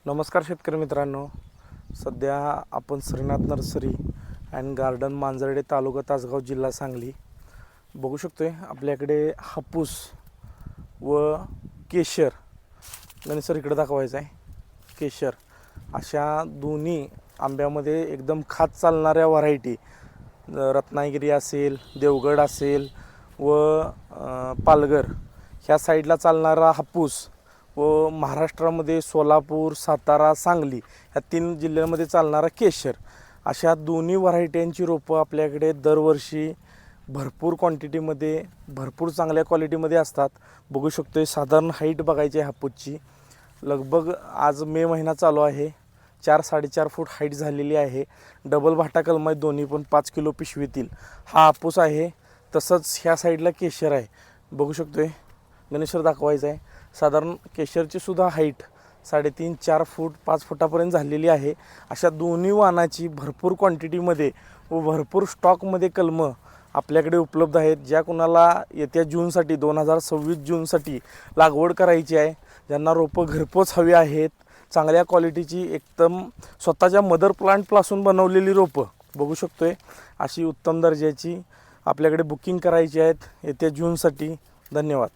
नमस्कार शेतकरी मित्रांनो. सध्या आपण श्रीनाथ नर्सरी अँड गार्डन मांजर्डे तालुका तासगाव जिल्हा सांगली बघू शकतोय. आपल्याकडे हापूस व केशर, गणेशर इकडे दाखवायचं आहे, केशर अशा दोन्ही आंब्यामध्ये एकदम खात चालणाऱ्या व्हरायटी, रत्नागिरी असेल, देवगड असेल व पालघर ह्या साईडला चालणारा हापूस व महाराष्ट्रामध्ये सोलापूर, सातारा, सांगली ह्या 3 जिल्ह्यांमध्ये चालणारा केशर, अशा दोन्ही व्हरायट्यांची रोपं आपल्याकडे दरवर्षी भरपूर क्वांटिटीमध्ये, भरपूर चांगल्या क्वालिटीमध्ये असतात. बघू शकतोय साधारण हाईट बघायची आहे हापूसची. लगभग आज मे महिना चालू आहे, 4-4.5 फूट हाईट झालेली आहे. डबल भाटा कलम आहे, दोन्ही पण 5 किलो पिशवीतील हा हापूस आहे. तसंच ह्या साईडला केशर आहे, बघू शकतोय. गणेशर दाखवायचं आहे. साधारण केशरची सुद्धा हाईट 3.5-4 फूट 5 फुटापर्यंत झालेली आहे. अशा दोन्ही वाणाची भरपूर क्वांटिटीमध्ये व भरपूर स्टॉकमध्ये कलमं आपल्याकडे उपलब्ध आहेत. ज्या कुणाला येत्या जूनसाठी 2026 जूनसाठी लागवड करायची आहे, ज्यांना रोपं घरपोच हवी आहेत, चांगल्या क्वालिटीची एकदम स्वतःच्या मदर प्लांटपासून बनवलेली रोपं बघू शकतोय, अशी उत्तम दर्जाची आपल्याकडे बुकिंग करायची आहेत येत्या जूनसाठी. धन्यवाद.